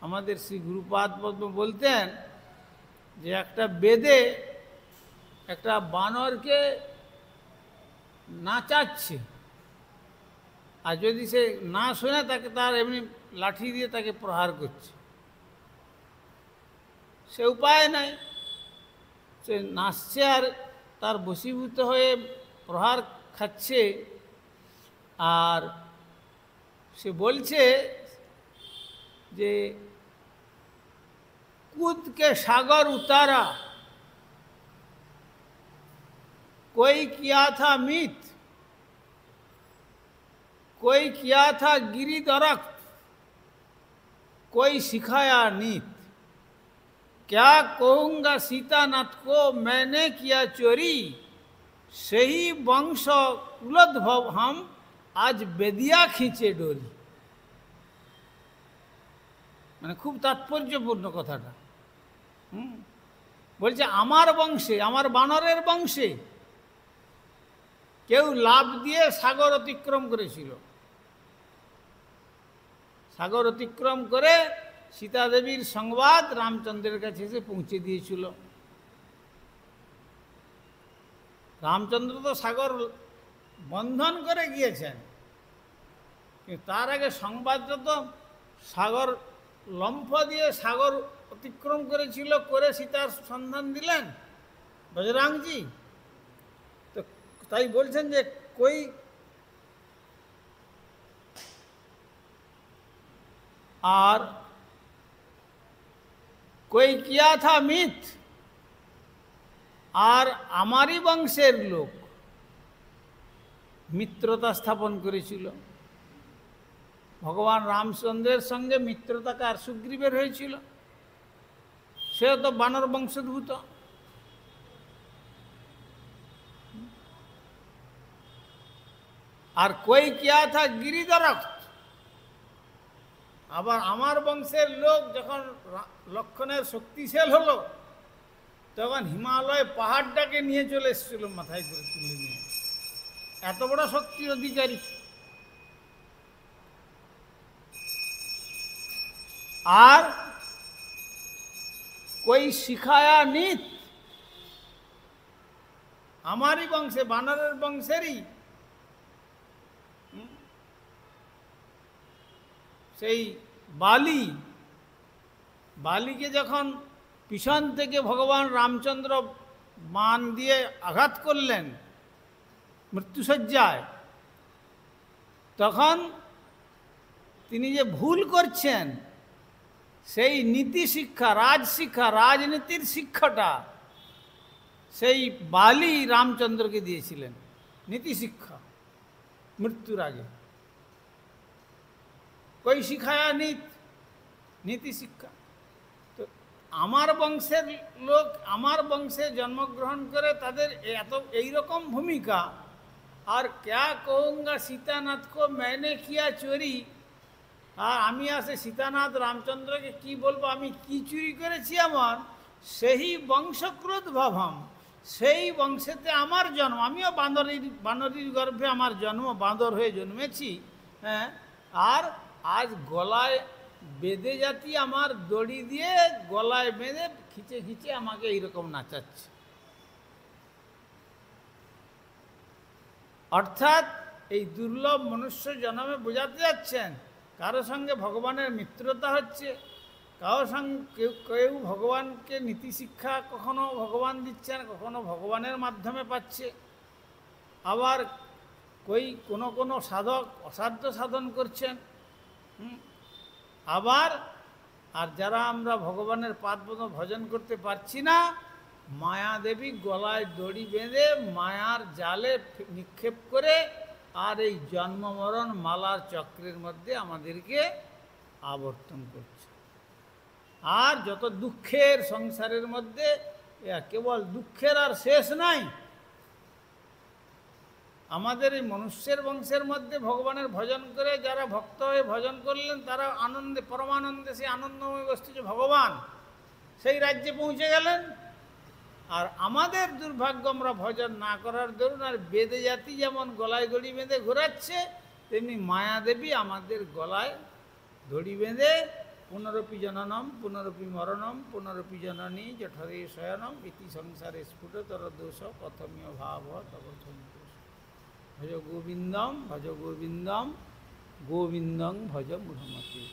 আমাদের শ্রী গুরুপাদ পদ্ম বলতেন যে একটা বেদে একটা বানরকে নাচাচ্ছে, আর যদি সে না শোনে তাকে তার এমনি লাঠি দিয়ে তাকে প্রহার করছে। সে উপায় নাই, সে নাচছে আর তার বশীভূত হয়ে প্রহার খাচ্ছে। আর সে বলছে যে কূদকে সাগর উতারা, कोई किया था मीत, कोई किया था गिरी दरख्त, कोई सिखाया नीत, क्या कहूँगा सीतानाथ को मैंने किया चोरी, सही वंश कुलोद्भव हम आज बेदिया खींचे डोरी। মানে খুব তাৎপর্যপূর্ণ কথাটা। বলছে আমার বংশে, আমার বানরের বংশে কেউ লাভ দিয়ে সাগর অতিক্রম করেছিল, সাগর অতিক্রম করে সীতা দেবীর সংবাদ রামচন্দ্রের কাছে এসে পৌঁছে দিয়েছিল। রামচন্দ্র তো সাগর বন্ধন করে গিয়েছেন, কিন্তু তার আগে সংবাদটা তো সাগর লম্ফ দিয়ে সাগর অতিক্রম করেছিল, করে সীতার সন্ধান দিলেন বজরাংজি। তো তাই বলছেন যে কই আর কই কিয়া থা মিথ, আর আমারই বংশের লোক মিত্রতা স্থাপন করেছিল। ভগবান রামচন্দ্রের সঙ্গে মিত্রতা কার? সুগ্রীবের হয়েছিল, সে তো বানর বংশোদ্ভূত। আর কই কিয়া থা গিরিদরখ, আবার আমার বংশের লোক যখন লক্ষণের শক্তিশাল হলো তখন হিমালয় পাহাড়টাকে নিয়ে চলে এসেছিল মাথায় করে তুলে নিয়ে, এত বড় শক্তির অধিকারী। আর কই শিখায়া নিত, আমারই বংশে, বানরের বংশেরই সেই বালি, বালিকে যখন পিছন থেকে ভগবান রামচন্দ্র বাণ দিয়ে আঘাত করলেন মৃত্যুশয্যায়, তখন তিনি যে ভুল করছেন সেই নীতি শিক্ষা, রাজশিক্ষা, রাজনীতির শিক্ষাটা সেই বালি রামচন্দ্রকে দিয়েছিলেন, নীতি শিক্ষা মৃত্যুর আগে। কই শিখায়া নীতি শিক্ষা। তো আমার বংশের লোক আমার বংশে জন্মগ্রহণ করে তাদের এত এইরকম ভূমিকা। আর ক্যা কহুঙ্গা সীতানাথ কো मैंने किया চোরি, আর আমি আসে সীতানাথ রামচন্দ্রকে কি বলবো আমি কি চুরি করেছি, আমার সেই বংশক্রোধ ভাবম, সেই বংশেতে আমার জন্ম, আমিও বানরীর গর্ভে আমার জন্ম, বাঁদর হয়ে জন্মেছি। হ্যাঁ, আর আজ গলায় বেঁধে জাতি আমার দড়ি দিয়ে গলায় বেঁধে খিচে খিচে আমাকে এইরকম নাচাচ্ছে। অর্থাৎ এই দুর্লভ মনুষ্য জন্মে বোঝাতে যাচ্ছেন কারো সঙ্গে ভগবানের মিত্রতা হচ্ছে, কারো সঙ্গে কেউ ভগবানকে নীতি শিক্ষা কখনো ভগবান দিচ্ছেন, কখনো ভগবানের মাধ্যমে পাচ্ছে। আবার কোনো সাধক অসাধ্য সাধন করছেন। আবার আর যারা আমরা ভগবানের পাদপদ্ম ভজন করতে পারছি না, মায়াদেবী গলায় দড়ি বেঁধে মায়ার জালে নিক্ষেপ করে আর এই জন্ম মরণ মালার চক্রের মধ্যে আমাদেরকে আবর্তন করছে। আর যত দুঃখের সংসারের মধ্যে, কেবল দুঃখের আর শেষ নাই। আমাদের এই মনুষ্যের বংশের মধ্যে ভগবানের ভজন করে যারা ভক্ত হয়ে ভজন করলেন, তারা আনন্দে, পরমানন্দে সেই আনন্দময় বস্তু যে ভগবান, সেই রাজ্যে পৌঁছে গেলেন। আর আমাদের দুর্ভাগ্য, আমরা ভজন না করার দরুন আর বেদে জাতি যেমন গলায় দড়ি বেঁধে ঘোরাচ্ছে, তেমনি মায়াদেবী আমাদের গলায় দড়ি বেঁধে পুনরপি জননম পুনরপি মরণম পুনরপি জননী জঠরে শয়নম ইতি সংসারে স্ফুটতর দোষ প্রথমীয় ভাব তব সন্তোষ। ভজ গোবিন্দম গোবিন্দং ভজ মূঢ়মতি।